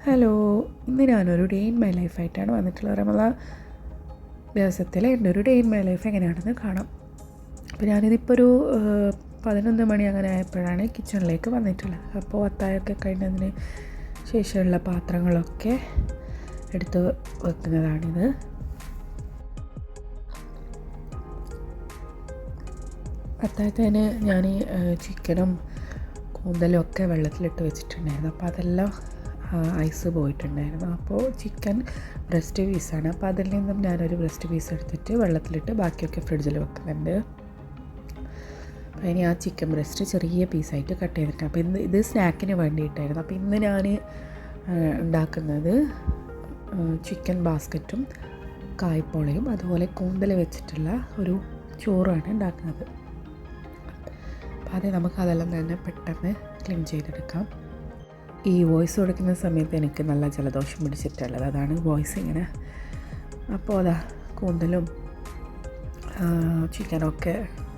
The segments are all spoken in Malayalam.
ഹലോ, ഇന്ന് ഞാനൊരു ഡേ ഇൻ മൈ ലൈഫായിട്ടാണ് വന്നിട്ടുള്ളത്. റമദാൻ ദിവസത്തിലെ എൻ്റെ ഒരു ഡേ ഇൻ മൈ ലൈഫ് എങ്ങനെയാണെന്ന് കാണാം. അപ്പോൾ ഞാനിതിപ്പോൾ ഒരു 11 മണി അങ്ങനെ ആയപ്പോഴാണ് കിച്ചണിലേക്ക് വന്നിട്ടുള്ളത്. അപ്പോൾ അത്താഴമൊക്കെ കഴിഞ്ഞതിന് ശേഷമുള്ള പാത്രങ്ങളൊക്കെ എടുത്ത് വെക്കുന്നതാണിത്. അത്താഴത്തിന് ഞാൻ ചിക്കനും കൂന്തലും ഒക്കെ വെള്ളത്തിലിട്ട് വെച്ചിട്ടുണ്ടായിരുന്നു. അപ്പോൾ അതെല്ലാം ഐസ് പോയിട്ടുണ്ടായിരുന്നു. അപ്പോൾ ചിക്കൻ ബ്രസ്റ്റ് പീസാണ്. അപ്പോൾ അതിൽ നിന്നും ഞാനൊരു ബ്രസ്റ്റ് പീസ് എടുത്തിട്ട് വെള്ളത്തിലിട്ട് ബാക്കിയൊക്കെ ഫ്രിഡ്ജിൽ വെക്കുന്നുണ്ട്. അപ്പോൾ ഇനി ആ ചിക്കൻ ബ്രസ്റ്റ് ചെറിയ പീസായിട്ട് കട്ട് ചെയ്തിട്ട്, അപ്പോൾ ഇത് സ്നാക്കിന് വേണ്ടിയിട്ടായിരുന്നു. അപ്പോൾ ഇന്ന് ഞാൻ ഉണ്ടാക്കുന്നത് ചിക്കൻ ബാസ്ക്കറ്റും കായ്പോളയും അതുപോലെ കൂന്തൽ വെച്ചിട്ടുള്ള ഒരു ചോറാണ് ഉണ്ടാക്കുന്നത്. അപ്പോൾ അത് നമുക്കതെല്ലാം തന്നെ പെട്ടെന്ന് ക്ലീൻ ചെയ്തെടുക്കാം. ഈ വോയിസ് കൊടുക്കുന്ന സമയത്ത് എനിക്ക് നല്ല ജലദോഷം പിടിച്ചിട്ടുള്ളത്, അതാണ് വോയിസ് ഇങ്ങനെ. അപ്പോൾ അതാ കൂന്തലും ചിക്കനൊക്കെ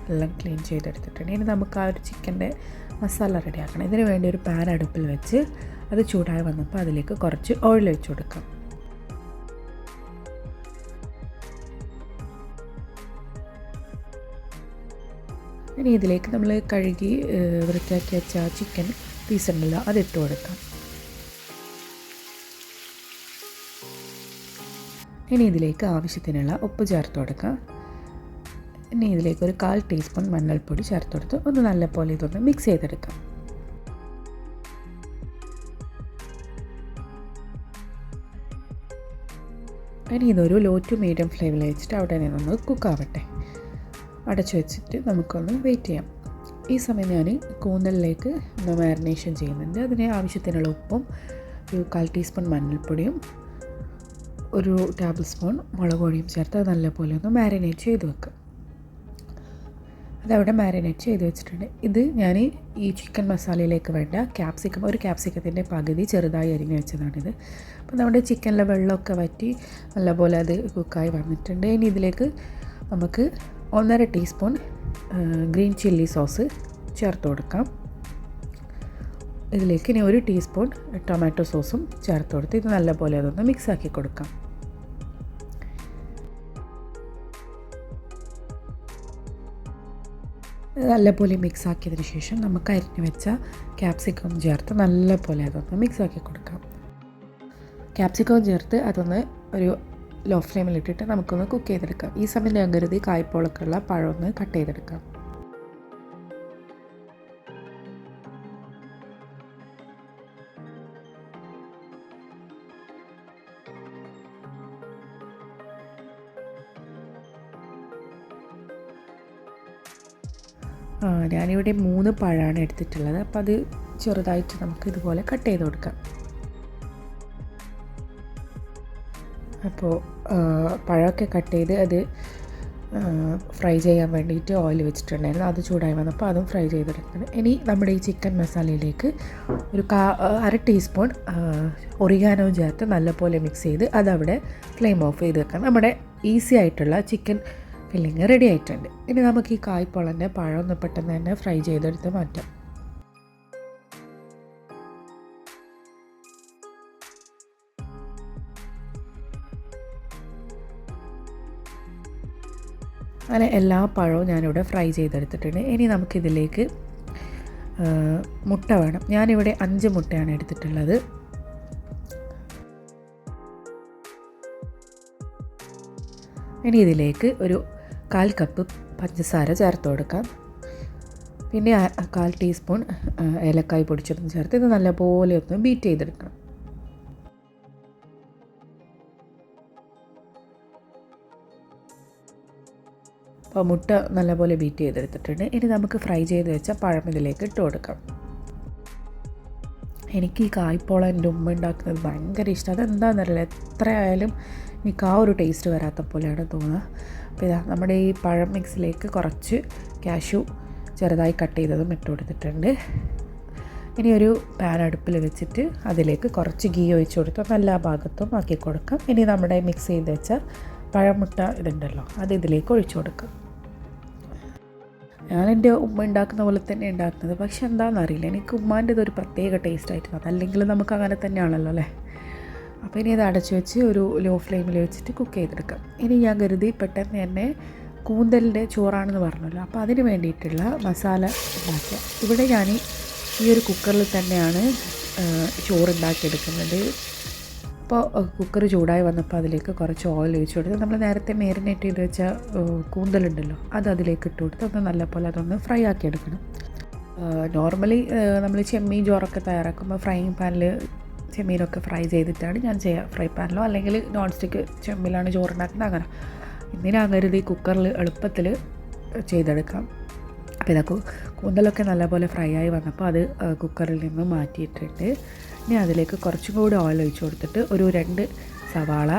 എല്ലാം ക്ലീൻ ചെയ്തെടുത്തിട്ടുണ്ട്. ഇനി നമുക്ക് ആ ഒരു ചിക്കൻ്റെ മസാല റെഡിയാക്കണം. ഇതിന് വേണ്ടി ഒരു പാൻ അടുപ്പിൽ വെച്ച് അത് ചൂടായി വന്നപ്പോൾ അതിലേക്ക് കുറച്ച് ഓയിൽ ഒഴിച്ച് കൊടുക്കാം. ഇനി ഇതിലേക്ക് നമ്മൾ കഴുകി വൃത്തിയാക്കി വെച്ച ചിക്കൻ പീസ് ഉണ്ടല്ലോ അതിട്ട് കൊടുക്കാം. ഇനി ഇതിലേക്ക് ആവശ്യത്തിനുള്ള ഉപ്പ് ചേർത്ത് കൊടുക്കാം. ഇനി ഇതിലേക്ക് ഒരു 1/4 ടീസ്പൂൺ മഞ്ഞൾപ്പൊടി ചേർത്ത് കൊടുത്ത് ഒന്ന് നല്ലപോലെ ഇതൊന്ന് മിക്സ് ചെയ്തെടുക്കാം. ഇനി ഇതൊരു ലോ ടു മീഡിയം ഫ്ലെയിമിൽ വെച്ചിട്ട് അവിടെ നിന്നൊന്ന് കുക്കാവട്ടെ. അടച്ചു വെച്ചിട്ട് നമുക്കൊന്ന് വെയിറ്റ് ചെയ്യാം. ഈ സമയം ഞാൻ കൂന്തലിലേക്ക് ഒന്ന് മാരിനേഷൻ ചെയ്യുന്നുണ്ട്. അതിന് ആവശ്യത്തിനുള്ള ഉപ്പും ഒരു 1/4 ടീസ്പൂൺ മഞ്ഞൾപ്പൊടിയും ഒരു ടേബിൾ സ്പൂൺ മുളക് പൊടിയും ചേർത്ത് അത് നല്ലപോലെ ഒന്ന് മാരിനേറ്റ് ചെയ്ത് വെക്കുക. അതവിടെ മാരിനേറ്റ് ചെയ്ത് വെച്ചിട്ടുണ്ട്. ഇത് ഞാൻ ഈ ചിക്കൻ മസാലയിലേക്ക് വേണ്ട ഒരു ക്യാപ്സിക്കത്തിൻ്റെ പകുതി ചെറുതായി അരിഞ്ഞ് വെച്ചതാണിത്. അപ്പോൾ നമ്മുടെ ചിക്കനിലെ വെള്ളമൊക്കെ വറ്റി നല്ലപോലെ അത് കുക്കായി വന്നിട്ടുണ്ട്. ഇനി ഇതിലേക്ക് നമുക്ക് 1.5 ടീസ്പൂൺ ഗ്രീൻ ചില്ലി സോസ് ചേർത്ത് കൊടുക്കാം. ഇതിലേക്ക് ഇനി 1 ടീസ്പൂൺ ടൊമാറ്റോ സോസും ചേർത്ത് കൊടുത്ത് ഇത് നല്ലപോലെ അതൊന്ന് മിക്സാക്കി കൊടുക്കാം. നല്ലപോലെ മിക്സാക്കിയതിന് ശേഷം നമുക്ക് അരിഞ്ഞ് വെച്ച ക്യാപ്സിക്കം ചേർത്ത് നല്ലപോലെ അതൊന്ന് മിക്സാക്കി കൊടുക്കാം. ക്യാപ്സിക്കം ചേർത്ത് അതൊന്ന് ഒരു ലോ ഫ്ലെയിമിലിട്ടിട്ട് നമുക്കൊന്ന് കുക്ക് ചെയ്തെടുക്കാം. ഈ സമയം ഞാൻ കരുതി കായ്പോളക്കുള്ള പഴം ഒന്ന് കട്ട് ചെയ്തെടുക്കാം. ഞാനിവിടെ 3 പഴമാണ് എടുത്തിട്ടുള്ളത്. അപ്പോൾ അത് ചെറുതായിട്ട് നമുക്ക് ഇതുപോലെ കട്ട് ചെയ്ത് കൊടുക്കാം. അപ്പോൾ പഴമൊക്കെ കട്ട് ചെയ്ത് അത് ഫ്രൈ ചെയ്യാൻ വേണ്ടിയിട്ട് ഓയിൽ വെച്ചിട്ടുണ്ടായിരുന്നു. അത് ചൂടായി വന്നപ്പോൾ അതും ഫ്രൈ ചെയ്തെടുക്കുന്നത്. ഇനി നമ്മുടെ ഈ ചിക്കൻ മസാലയിലേക്ക് ഒരു 1/2 ടീസ്പൂൺ ഒറിഗാനോ ചേർത്ത് നല്ലപോലെ മിക്സ് ചെയ്ത് അതവിടെ ഫ്ലെയിം ഓഫ് ചെയ്ത് വെക്കാം. നമ്മുടെ ഈസി ആയിട്ടുള്ള ചിക്കൻ ഫില്ലിങ് റെഡി ആയിട്ടുണ്ട്. ഇനി നമുക്ക് ഈ കായ്പോളൻ്റെ പഴം ഒന്ന് പെട്ടെന്ന് തന്നെ ഫ്രൈ ചെയ്തെടുത്ത് മാറ്റാം. അങ്ങനെ എല്ലാ പഴവും ഞാനിവിടെ ഫ്രൈ ചെയ്തെടുത്തിട്ടുണ്ട്. ഇനി നമുക്കിതിലേക്ക് മുട്ട വേണം. ഞാനിവിടെ 5 മുട്ടയാണ് എടുത്തിട്ടുള്ളത്. ഇനി ഇതിലേക്ക് ഒരു 1/4 കപ്പ് പഞ്ചസാര ചേർത്ത് കൊടുക്കാം. പിന്നെ 1/4 ടീസ്പൂൺ ഏലക്കായ് പൊടിച്ചതും ചേർത്ത് ഇത് നല്ലപോലെ ഒന്ന് ബീറ്റ് ചെയ്തെടുക്കണം. അപ്പോൾ മുട്ട നല്ലപോലെ ബീറ്റ് ചെയ്തെടുത്തിട്ടുണ്ട്. ഇനി നമുക്ക് ഫ്രൈ ചെയ്ത് വെച്ച പഴം ഇതിലേക്ക് ഇട്ട് കൊടുക്കാം. എനിക്ക് ഈ കായ്പോള എൻ്റെ ഉമ്മ ഉണ്ടാക്കുന്നത് ഭയങ്കര ഇഷ്ടം. അതെന്താണെന്നറിയില്ല, എത്ര ആയാലും എനിക്ക് ആ ഒരു ടേസ്റ്റ് വരാത്ത പോലെയാണ് തോന്നുക. അപ്പോൾ ഇതാ നമ്മുടെ ഈ പഴം മിക്സിലേക്ക് കുറച്ച് കാഷ്യൂ ചെറുതായി കട്ട് ചെയ്തതും ഇട്ട് കൊടുത്തിട്ടുണ്ട്. ഇനി ഒരു പാൻ അടുപ്പിൽ വെച്ചിട്ട് അതിലേക്ക് കുറച്ച് ഗീ ഒഴിച്ച് കൊടുത്ത് എല്ലാ ഭാഗത്തും ആക്കി കൊടുക്കാം. ഇനി നമ്മുടെ മിക്സ് ചെയ്ത് വെച്ച പഴമുട്ട ഇതുണ്ടല്ലോ അത് ഇതിലേക്ക് ഒഴിച്ചു കൊടുക്കാം. ഞാനെൻ്റെ ഉമ്മ ഉണ്ടാക്കുന്ന പോലെ തന്നെ ഉണ്ടാക്കുന്നത്. പക്ഷെ എന്താണെന്നറിയില്ല, എനിക്ക് ഉമ്മാൻ്റെ ഇതൊരു പ്രത്യേക ടേസ്റ്റായിട്ട് തോന്നുന്നത്. അല്ലെങ്കിൽ നമുക്ക് അങ്ങനെ തന്നെയാണല്ലോ അല്ലേ. അപ്പോൾ ഇനി ഇത് അടച്ചു വെച്ച് ഒരു ലോ ഫ്ലെയിമിൽ വെച്ചിട്ട് കുക്ക് ചെയ്തെടുക്കാം. ഇനി ഞാൻ കരുതി പെട്ടെന്ന് തന്നെ കൂന്തലിൻ്റെ ചോറാണെന്ന് പറഞ്ഞല്ലോ, അപ്പോൾ അതിന് വേണ്ടിയിട്ടുള്ള മസാല ഉണ്ടാക്കുക. ഇവിടെ ഞാൻ ഈ ഒരു കുക്കറിൽ തന്നെയാണ് ചോറുണ്ടാക്കിയെടുക്കുന്നത്. അപ്പോൾ കുക്കർ ചൂടായി വന്നപ്പോൾ അതിലേക്ക് കുറച്ച് ഓയിൽ ഒഴിച്ച് കൊടുത്ത് നമ്മൾ നേരത്തെ മാരിനേറ്റ് ചെയ്ത് വെച്ച കൂന്തലുണ്ടല്ലോ അത് അതിലേക്ക് ഇട്ട് കൊടുത്ത് ഒന്ന് നല്ലപോലെ അതൊന്ന് ഫ്രൈ ആക്കി എടുക്കണം. നോർമലി നമ്മൾ ചെമ്മീൻ ചോറൊക്കെ തയ്യാറാക്കുമ്പോൾ ഫ്രൈയിങ് പാനിൽ ചെമ്മീനൊക്കെ ഫ്രൈ ചെയ്തിട്ടാണ് ഞാൻ ചെയ്യുക. ഫ്രൈ പാനിലോ അല്ലെങ്കിൽ നോൺ സ്റ്റിക്ക് ചെമ്മിലാണ് ചോറുണ്ടാക്കുന്നത്. അങ്ങനെ ഇന്നിനാ കരുതി കുക്കറിൽ എളുപ്പത്തിൽ ചെയ്തെടുക്കാം. അപ്പോൾ ഇതൊക്കെ കൂന്തലൊക്കെ നല്ലപോലെ ഫ്രൈ ആയി വന്നപ്പോൾ അത് കുക്കറിൽ നിന്ന് മാറ്റിയിട്ടിട്ട് ഇനി അതിലേക്ക് കുറച്ചും കൂടി ഓയിൽ ഒഴിച്ച് കൊടുത്തിട്ട് ഒരു 2 സവാള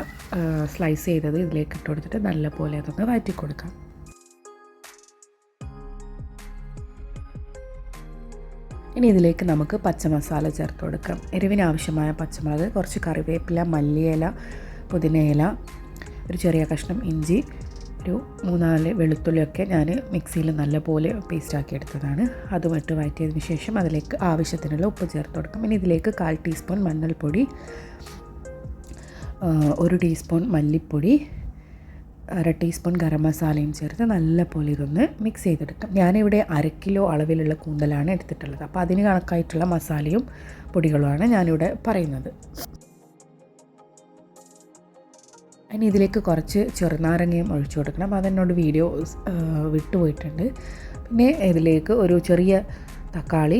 സ്ലൈസ് ചെയ്തത് ഇതിലേക്ക് ഇട്ട് കൊടുത്തിട്ട് നല്ലപോലെ അതൊന്ന് വഴറ്റി കൊടുക്കാം. ഇനി ഇതിലേക്ക് നമുക്ക് പച്ചമസാല ചേർത്ത് കൊടുക്കാം. എരിവിന് ആവശ്യമായ പച്ചമുളക്, കുറച്ച് കറിവേപ്പില, മല്ലിയില, പുതിനയില, ഒരു ചെറിയ കഷ്ണം ഇഞ്ചി, ഒരു 3-4 വെളുത്തുള്ളിയൊക്കെ ഞാൻ മിക്സിയിൽ നല്ലപോലെ പേസ്റ്റാക്കി എടുത്തതാണ്. അതും ഇട്ട് വഴറ്റിയതിന് ശേഷം അതിലേക്ക് ആവശ്യത്തിനുള്ള ഉപ്പ് ചേർത്ത് കൊടുക്കും. ഇനി ഇതിലേക്ക് 1/4 ടീസ്പൂൺ മഞ്ഞൾപ്പൊടി, 1 ടീസ്പൂൺ മല്ലിപ്പൊടി, 1/2 ടീസ്പൂൺ ഗരം മസാലയും ചേർത്ത് നല്ലപോലെ ഇതൊന്ന് മിക്സ് ചെയ്തെടുക്കാം. ഞാനിവിടെ 1/2 കിലോ അളവിലുള്ള കൂന്തലാണ് എടുത്തിട്ടുള്ളത്. അപ്പോൾ അതിന് കണക്കായിട്ടുള്ള മസാലയും പൊടികളുമാണ് ഞാനിവിടെ പറയുന്നത്. ഇനി ഇതിലേക്ക് കുറച്ച് ചെറുനാരങ്ങയും ഒഴിച്ചു കൊടുക്കണം. അപ്പോൾ അതെന്നോട് വീഡിയോ വിട്ടുപോയിട്ടുണ്ട്. പിന്നെ ഇതിലേക്ക് ഒരു ചെറിയ തക്കാളി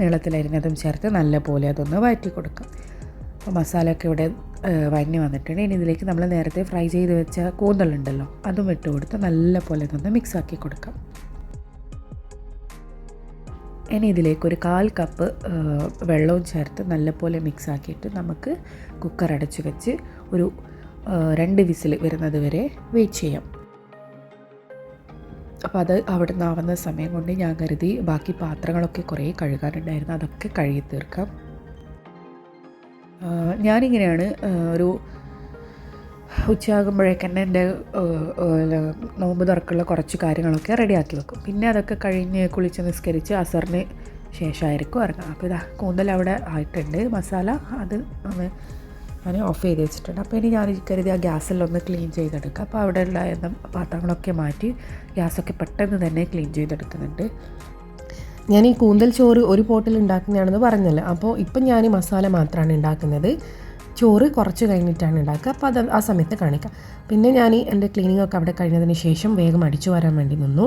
നീളത്തിലരിഞ്ഞതും ചേർത്ത് നല്ലപോലെ അതൊന്ന് വഴറ്റി കൊടുക്കാം. അപ്പോൾ മസാലയൊക്കെ ഇവിടെ വഴഞ്ഞ് വന്നിട്ടുണ്ട്. ഇനി ഇതിലേക്ക് നമ്മൾ നേരത്തെ ഫ്രൈ ചെയ്ത് വെച്ച കൂന്തലുണ്ടല്ലോ അതും ഇട്ട് കൊടുത്ത് നല്ലപോലെ ഇതൊന്ന് മിക്സാക്കി കൊടുക്കാം. ഇനി ഇതിലേക്ക് ഒരു 1/4 കപ്പ് വെള്ളവും ചേർത്ത് നല്ലപോലെ മിക്സാക്കിയിട്ട് നമുക്ക് കുക്കർ അടച്ച് വെച്ച് ഒരു 2 വിസിൽ വരുന്നത് വരെ വെയിറ്റ് ചെയ്യാം. അപ്പോൾ അത് അവിടെ നിന്ന് ആവുന്ന സമയം കൊണ്ട് ഞാൻ കരുതി ബാക്കി പാത്രങ്ങളൊക്കെ കുറേ കഴുകാനുണ്ടായിരുന്നു, അതൊക്കെ കഴുകി തീർക്കാം. ഞാനിങ്ങനെയാണ് ഒരു ഉച്ചയാകുമ്പോഴേക്കന്നെ എൻ്റെ നോമ്പ് തുറക്കുള്ള കുറച്ച് കാര്യങ്ങളൊക്കെ റെഡിയാക്കി വെക്കും. പിന്നെ അതൊക്കെ കഴിഞ്ഞ് കുളിച്ച് നിസ്കരിച്ച് അസറിന് ശേഷമായിരിക്കും ഇറങ്ങുക. അപ്പോൾ ഇതാ കൂന്തൽ അവിടെ ആയിട്ടുണ്ട്. മസാല അത് ഞാൻ ഓഫ് ചെയ്ത് വെച്ചിട്ടുണ്ട്. അപ്പോൾ ഇനി ഞാൻ കരുതി ആ ഗ്യാസിലൊന്ന് ക്ലീൻ ചെയ്തെടുക്കുക. അപ്പോൾ അവിടെ ഉണ്ടായിരുന്ന പാത്രങ്ങളൊക്കെ മാറ്റി ഗ്യാസൊക്കെ പെട്ടെന്ന് തന്നെ ക്ലീൻ ചെയ്തെടുക്കുന്നുണ്ട്. ഞാൻ ഈ കൂന്തൽ ചോറ് ഒരു പോട്ടിൽ ഉണ്ടാക്കുന്നതാണെന്ന് പറഞ്ഞല്ലോ. അപ്പോൾ ഇപ്പം ഞാൻ മസാല മാത്രമാണ് ഉണ്ടാക്കുന്നത്. ചോറ് കുറച്ച് കഴിഞ്ഞിട്ടാണ് ഉണ്ടാക്കുക. അപ്പോൾ അത് ആ സമയത്ത് കാണിക്കാം. പിന്നെ ഞാൻ എൻ്റെ ക്ലീനിങ്ങൊക്കെ അവിടെ കഴിഞ്ഞതിന് ശേഷം വേഗം അടിച്ചു വരാൻ വേണ്ടി നിന്നു.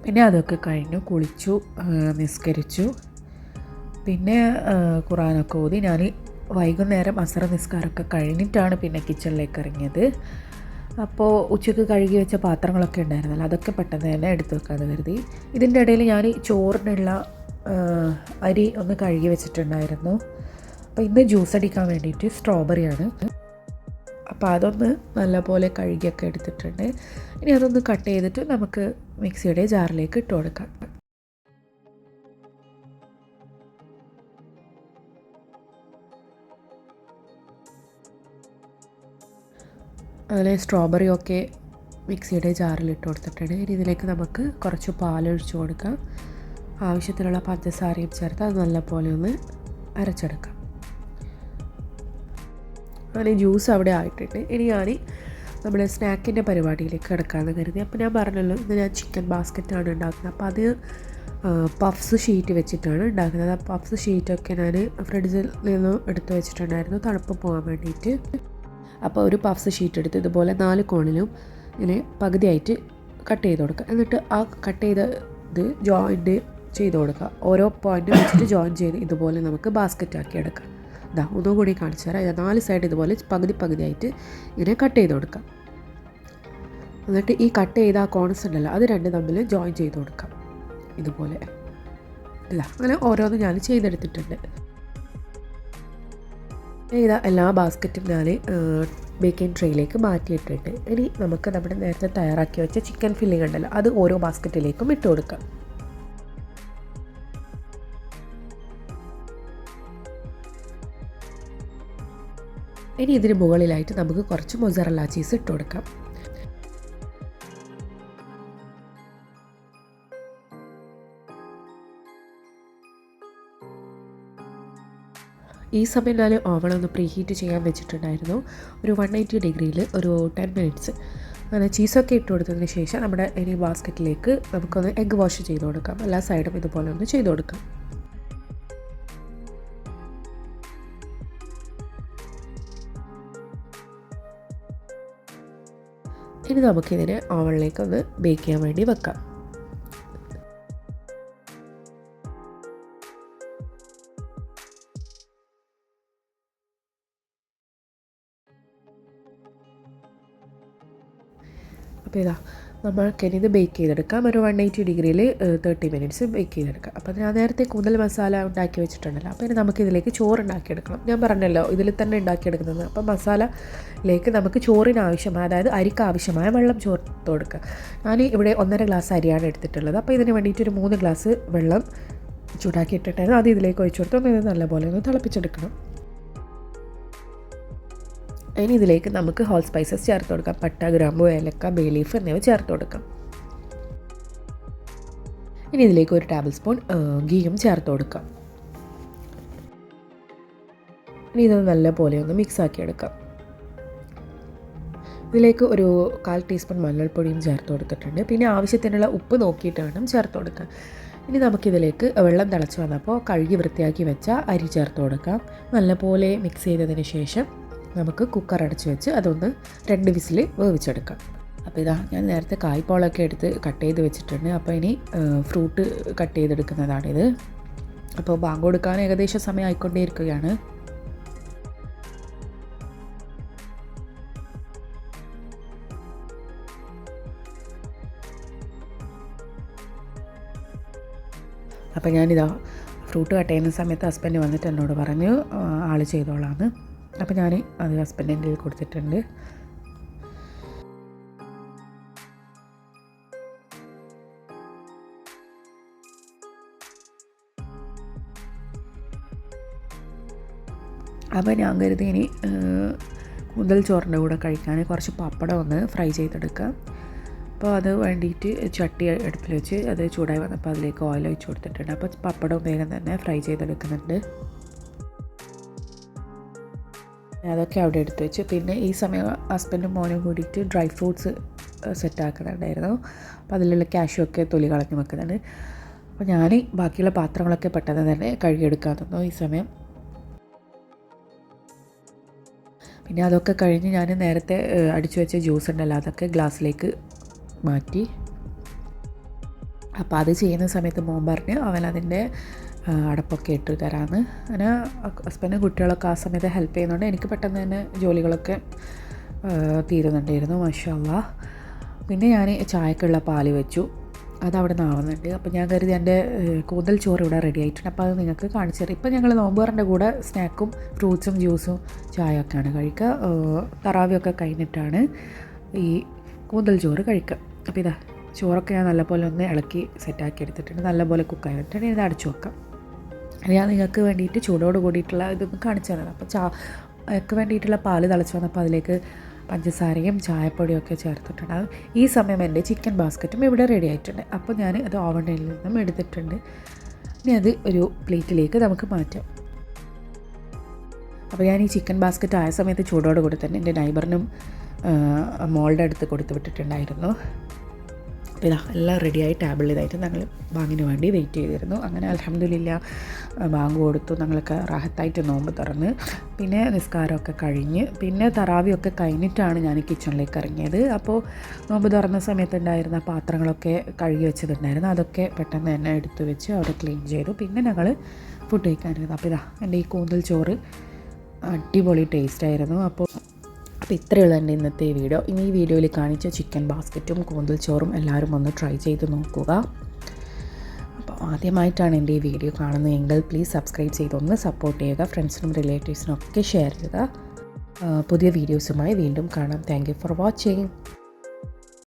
പിന്നെ അതൊക്കെ കഴിഞ്ഞു കുളിച്ചു നിസ്കരിച്ചു. പിന്നെ ഖുറാനൊക്കെ ഓതി ഞാൻ വൈകുന്നേരം അസർ നിസ്കാരമൊക്കെ കഴിഞ്ഞിട്ടാണ് പിന്നെ കിച്ചണിലേക്ക് ഇറങ്ങിയത്. അപ്പോൾ ഉച്ചയ്ക്ക് കഴുകി വെച്ച പാത്രങ്ങളൊക്കെ ഉണ്ടായിരുന്നല്ലോ അതൊക്കെ പെട്ടെന്ന് തന്നെ എടുത്തു വെക്കാമെന്ന് കരുതി. ഇതിൻ്റെ ഇടയിൽ ഞാൻ ചോറിനുള്ള അരി ഒന്ന് കഴുകി വെച്ചിട്ടുണ്ടായിരുന്നു. അപ്പോൾ ഇന്ന് ജ്യൂസ് അടിക്കാൻ വേണ്ടിയിട്ട് സ്ട്രോബെറിയാണ്. അപ്പോൾ അതൊന്ന് നല്ലപോലെ കഴുകിയൊക്കെ എടുത്തിട്ടുണ്ട്. ഇനി അതൊന്ന് കട്ട് ചെയ്തിട്ട് നമുക്ക് മിക്സിയുടെ ജാറിലേക്ക് ഇട്ട് കൊടുക്കാം. അതിൽ സ്ട്രോബെറിയൊക്കെ മിക്സിയുടെ ജാറിലിട്ട് കൊടുത്തിട്ടുണ്ട്. ഇനി ഇതിലേക്ക് നമുക്ക് കുറച്ച് പാലൊഴിച്ച് കൊടുക്കാം. ആവശ്യത്തിനുള്ള പഞ്ചസാരയും ചേർത്ത് അത് നല്ലപോലെ ഒന്ന് അരച്ചെടുക്കാം. അങ്ങനെ ജ്യൂസ് അവിടെ ആയിട്ടുണ്ട്. ഇനി ഞാൻ നമ്മുടെ സ്നാക്കിൻ്റെ പരിപാടിയിലേക്ക് കിടക്കാമെന്ന് കരുതി. അപ്പോൾ ഞാൻ പറഞ്ഞല്ലോ ഇന്ന് ഞാൻ ചിക്കൻ ബാസ്ക്കറ്റാണ് ഉണ്ടാക്കുന്നത്. അപ്പോൾ അത് പഫ്സ് ഷീറ്റ് വെച്ചിട്ടാണ് ഉണ്ടാക്കുന്നത്. ആ പഫ്സ് ഷീറ്റൊക്കെ ഞാൻ ഫ്രിഡ്ജിൽ നിന്ന് എടുത്ത് വെച്ചിട്ടുണ്ടായിരുന്നു തണുപ്പ് പോകാൻ വേണ്ടിയിട്ട്. അപ്പോൾ ഒരു പഫ്സ് ഷീറ്റ് എടുത്ത് ഇതുപോലെ 4 കോണിലും ഇങ്ങനെ പകുതിയായിട്ട് കട്ട് ചെയ്ത് കൊടുക്കുക. എന്നിട്ട് ആ കട്ട് ചെയ്ത് ജോയിൻറ്റ് ചെയ്ത് കൊടുക്കുക. ഓരോ പോയിൻ്റ് വെച്ചിട്ട് ജോയിൻ ചെയ്ത് ഇതുപോലെ നമുക്ക് ബാസ്ക്കറ്റ് ആക്കി എടുക്കാം. ഇതാ ഒന്നും കൂടി കാണിച്ചു തരാം. ഇത് 4 സൈഡ് ഇതുപോലെ പകുതിയായിട്ട് ഇങ്ങനെ കട്ട് ചെയ്ത് കൊടുക്കാം. എന്നിട്ട് ഈ കട്ട് ചെയ്ത ആ കോൺസ് ഉണ്ടല്ലോ അത് 2 തമ്മിൽ ജോയിൻ ചെയ്ത് കൊടുക്കാം ഇതുപോലെ. ഇല്ല അങ്ങനെ ഓരോന്നും ഞാൻ ചെയ്തെടുത്തിട്ടുണ്ട്. ഇതാ എല്ലാ ബാസ്ക്കറ്റും ഞാൻ ബേക്കിംഗ് ട്രേയിലേക്ക് മാറ്റിയിട്ടിട്ട് ഇനി നമുക്ക് നമ്മുടെ നേരത്തെ തയ്യാറാക്കി വെച്ച ചിക്കൻ ഫില്ലിംഗ് ഉണ്ടല്ലോ അത് ഓരോ ബാസ്ക്കറ്റിലേക്കും ഇട്ട് കൊടുക്കാം. ഇനി ഇതിന് മുകളിലായിട്ട് നമുക്ക് കുറച്ച് മൊസറല്ല ചീസ് ഇട്ട് കൊടുക്കാം. ഈ സമയം ഞാൻ ഓവണൊന്ന് പ്രീ ഹീറ്റ് ചെയ്യാൻ വെച്ചിട്ടുണ്ടായിരുന്നു. ഒരു 180 ഡിഗ്രിയിൽ ഒരു 10 മിനിറ്റ്സ്. അങ്ങനെ ചീസൊക്കെ ഇട്ട് കൊടുത്തതിന് ശേഷം നമ്മുടെ ഇനി ബാസ്ക്കറ്റിലേക്ക് നമുക്കൊന്ന് എഗ്ഗ് വാഷ് ചെയ്ത് കൊടുക്കാം. എല്ലാ സൈഡും ഇതുപോലെ ഒന്ന് ചെയ്ത് കൊടുക്കാം. ഇനി നമുക്കിതിനെ ഓവനിലേക്കൊന്ന് ബേക്ക് ചെയ്യാൻ വേണ്ടി വെക്കാം. അപ്പോൾ ഇതാ നമ്മൾക്കിത് ബേക്ക് ചെയ്തെടുക്കാം. ഒരു 180 ഡിഗ്രിയിൽ 30 മിനിറ്റ്സ് ബേക്ക് ചെയ്തെടുക്കാം. അപ്പോൾ ഞാൻ നേരത്തെ കൂന്തൽ മസാല ഉണ്ടാക്കി വെച്ചിട്ടുണ്ടല്ലോ. അപ്പോൾ ഇനി നമുക്കിതിലേക്ക് ചോറ് ഉണ്ടാക്കിയെടുക്കണം. ഞാൻ പറഞ്ഞല്ലോ ഇതിൽ തന്നെ ഉണ്ടാക്കിയെടുക്കുന്നത്. അപ്പോൾ മസാലയിലേക്ക് നമുക്ക് ചോറിന് ആവശ്യമായ, അതായത് അരിക്ക് ആവശ്യമായ വെള്ളം ചേർത്ത് കൊടുക്കുക. ഞാൻ ഇവിടെ 1.5 ഗ്ലാസ് അരിയാണ് എടുത്തിട്ടുള്ളത്. അപ്പോൾ ഇതിന് വേണ്ടിയിട്ട് ഒരു 3 ഗ്ലാസ് വെള്ളം ചൂടാക്കി ഇട്ടിട്ടായിരുന്നു അത് ഇതിലേക്ക് ഒഴിച്ചു കൊടുത്ത് ഇത് നല്ലപോലെ ഒന്ന് തിളപ്പിച്ചെടുക്കണം. ഇനി ഇതിലേക്ക് നമുക്ക് ഹോൾ സ്പൈസസ് ചേർത്ത് കൊടുക്കാം. പട്ട, ഗ്രാമ്പു, ഏലക്ക, ബേ ലീഫ് എന്നിവ ചേർത്ത് കൊടുക്കാം. ഇനി ഇതിലേക്ക് 1 ടേബിൾ സ്പൂൺ ഗീയും ചേർത്ത് കൊടുക്കാം. ഇനി ഇത് നല്ലപോലെ ഒന്ന് മിക്സ് ആക്കി എടുക്കാം. ഇതിലേക്ക് ഒരു 1/4 ടീസ്പൂൺ മഞ്ഞൾപ്പൊടിയും ചേർത്ത് കൊടുത്തിട്ടുണ്ട്. പിന്നെ ആവശ്യത്തിനുള്ള ഉപ്പ് നോക്കിയിട്ട് വേണം ചേർത്ത് കൊടുക്കാൻ. ഇനി നമുക്കിതിലേക്ക് വെള്ളം തിളച്ച് വന്നപ്പോൾ കഴുകി വൃത്തിയാക്കി വെച്ച അരി ചേർത്ത് കൊടുക്കാം. നല്ലപോലെ മിക്സ് ചെയ്തതിന് ശേഷം നമുക്ക് കുക്കർ അടച്ച് വെച്ച് അതൊന്ന് 2 വിസിൽ വേവിച്ചെടുക്കാം. അപ്പോൾ ഇതാ ഞാൻ നേരത്തെ കായ്പോളൊക്കെ എടുത്ത് കട്ട് ചെയ്ത് വെച്ചിട്ടുണ്ട്. അപ്പോൾ ഇനി ഫ്രൂട്ട് കട്ട് ചെയ്തെടുക്കുന്നതാണിത്. അപ്പോൾ ബാങ്ക് കൊടുക്കാൻ ഏകദേശം സമയം ആയിക്കൊണ്ടേയിരിക്കുകയാണ്. അപ്പോൾ ഞാനിതാ ഫ്രൂട്ട് കട്ട് ചെയ്യുന്ന സമയത്ത് ഹസ്ബൻഡ് വന്നിട്ട് എന്നോട് പറഞ്ഞു ആൾ ചെയ്തോളാന്ന്. അപ്പോൾ ഞാൻ അത് ഹസ്ബൻഡിൻ്റെ കയ്യിൽ കൊടുത്തിട്ടുണ്ട്. അപ്പോൾ ഞാൻ കരുതി ഇനി കൂന്തൽ ചോറിൻ്റെ കൂടെ കഴിക്കാൻ കുറച്ച് പപ്പടം ഒന്ന് ഫ്രൈ ചെയ്തെടുക്കാം. അപ്പോൾ അത് വേണ്ടിയിട്ട് ചട്ടി അടുപ്പിൽ വെച്ച് അത് ചൂടായി വന്നപ്പോൾ അതിലേക്ക് ഓയിൽ ഒഴിച്ച് കൊടുത്തിട്ടുണ്ട്. അപ്പോൾ പപ്പടം വേഗം തന്നെ ഫ്രൈ ചെയ്തെടുക്കുന്നുണ്ട്. അതൊക്കെ അവിടെ എടുത്ത് വെച്ച് പിന്നെ ഈ സമയം ഹസ്ബൻഡും മോനും കൂടിയിട്ട് ഡ്രൈ ഫ്രൂട്ട്സ് സെറ്റാക്കുന്നുണ്ടായിരുന്നു. അപ്പോൾ അതിലുള്ള കാഷ്യൂ ഒക്കെ തൊലി കളഞ്ഞ് വെക്കുന്നുണ്ട്. അപ്പോൾ ഞാൻ ബാക്കിയുള്ള പാത്രങ്ങളൊക്കെ പെട്ടെന്ന് തന്നെ കഴുകിയെടുക്കാൻ തന്നു ഈ സമയം. പിന്നെ അതൊക്കെ കഴിഞ്ഞ് ഞാൻ നേരത്തെ അടിച്ചു വെച്ച ജ്യൂസ് ഉണ്ടല്ലോ അതൊക്കെ ഗ്ലാസ്സിലേക്ക് മാറ്റി. അപ്പോൾ അത് ചെയ്യുന്ന സമയത്ത് മോൻ പറഞ്ഞ് അവൻ അതിൻ്റെ അടപ്പൊക്കെ ഇട്ട് തരാമെന്ന്. അങ്ങനെ ഹസ്ബൻഡും കുട്ടികളൊക്കെ ആ സമയത്ത് ഹെൽപ്പ് ചെയ്യുന്നുണ്ട്. എനിക്ക് പെട്ടെന്ന് തന്നെ ജോലികളൊക്കെ തീരുന്നുണ്ടായിരുന്നു, മാഷാ അല്ലാഹ്. പിന്നെ ഞാൻ ചായക്കുള്ള പാല് വെച്ചു, അതവിടെ നിന്നാവുന്നുണ്ട്. അപ്പോൾ ഞാൻ കരുതി എൻ്റെ കൂന്തൽ ചോറ് ഇവിടെ റെഡി ആയിട്ടുണ്ട്. അപ്പോൾ അത് നിങ്ങൾക്ക് കാണിച്ചു തരാം. ഇപ്പോൾ ഞങ്ങൾ നോമ്പുകാരൻ്റെ കൂടെ സ്നാക്കും ഫ്രൂട്ട്സും ജ്യൂസും ചായയൊക്കെയാണ് കഴിക്കുക. തറാവിയൊക്കെ കഴിഞ്ഞിട്ടാണ് ഈ കൂന്തൽ ചോറ് കഴിക്കുക. അപ്പോൾ ഇതാ ചോറൊക്കെ ഞാൻ നല്ലപോലെ ഒന്ന് ഇളക്കി സെറ്റാക്കി എടുത്തിട്ടുണ്ട്. നല്ലപോലെ കുക്കായി വെച്ചിട്ടുണ്ട്. ഇത് അടച്ചു വെക്കാം. ഞാൻ നിങ്ങൾക്ക് വേണ്ടിയിട്ട് ചൂടോട് കൂടിയിട്ടുള്ള ഇതൊന്ന് കാണിച്ചു തരാം. അപ്പോൾ ചായക്ക് വേണ്ടിയിട്ടുള്ള പാല് തിളച്ച് വന്നപ്പോൾ അതിലേക്ക് പഞ്ചസാരയും ചായപ്പൊടിയും ഒക്കെ ചേർത്തിട്ടുണ്ട്. ഈ സമയം എൻ്റെ ചിക്കൻ ബാസ്ക്കറ്റും ഇവിടെ റെഡി ആയിട്ടുണ്ട്. അപ്പോൾ ഞാൻ അത് ഓവനിൽ നിന്നും എടുത്തിട്ടുണ്ട്. ഇനി അത് ഒരു പ്ലേറ്റിലേക്ക് നമുക്ക് മാറ്റാം. അപ്പോൾ ഞാൻ ഈ ചിക്കൻ ബാസ്ക്കറ്റ് ആയ സമയത്ത് ചൂടോട് കൂടി തന്നെ എൻ്റെ നൈബറിനും മോളുടെ അടുത്ത് കൊടുത്ത് വിട്ടിട്ടുണ്ടായിരുന്നു. അപ്പോൾ ഇതാ എല്ലാം റെഡിയായി ടേബിളിൽ ഇതായിട്ട് ഞങ്ങൾ ബാങ്കിന് വേണ്ടി വെയിറ്റ് ചെയ്തിരുന്നു. അങ്ങനെ അൽഹംദുലില്ലാ ബാങ്ക് കൊടുത്തു. ഞങ്ങളൊക്കെ റാഹത്തായിട്ട് നോമ്പ് തുറന്ന് പിന്നെ നിസ്കാരമൊക്കെ കഴിഞ്ഞ് പിന്നെ തറാവിയൊക്കെ കഴിഞ്ഞിട്ടാണ് ഞാൻ കിച്ചണിലേക്ക് ഇറങ്ങിയത്. അപ്പോൾ നോമ്പ് തുറന്ന സമയത്തുണ്ടായിരുന്ന പാത്രങ്ങളൊക്കെ കഴുകി വെച്ചതുണ്ടായിരുന്നു. അതൊക്കെ പെട്ടെന്ന് തന്നെ എടുത്തു വെച്ച് അവിടെ ക്ലീൻ ചെയ്തു. പിന്നെ ഞങ്ങൾ ഫുഡ് കഴിക്കാനിരുന്നു. അപ്പോൾ ഇതാ എൻ്റെ ഈ കൂന്തൽ ചോറ് അടിപൊളി ടേസ്റ്റായിരുന്നു. അപ്പോൾ ഇത്രയുള്ള എൻ്റെ ഇന്നത്തെ വീഡിയോ. ഇനി ഈ വീഡിയോയിൽ കാണിച്ച ചിക്കൻ ബാസ്ക്കറ്റും കൂന്തൽ ചോറും എല്ലാവരും ഒന്ന് ട്രൈ ചെയ്ത് നോക്കുക. അപ്പോൾ ആദ്യമായിട്ടാണ് എൻ്റെ ഈ വീഡിയോ കാണുന്നതെങ്കിൽ പ്ലീസ് സബ്സ്ക്രൈബ് ചെയ്തൊന്ന് സപ്പോർട്ട് ചെയ്യുക. ഫ്രണ്ട്സിനും റിലേറ്റീവ്സിനും ഒക്കെ ഷെയർ ചെയ്യുക. പുതിയ വീഡിയോസുമായി വീണ്ടും കാണാം. Thank you for watching.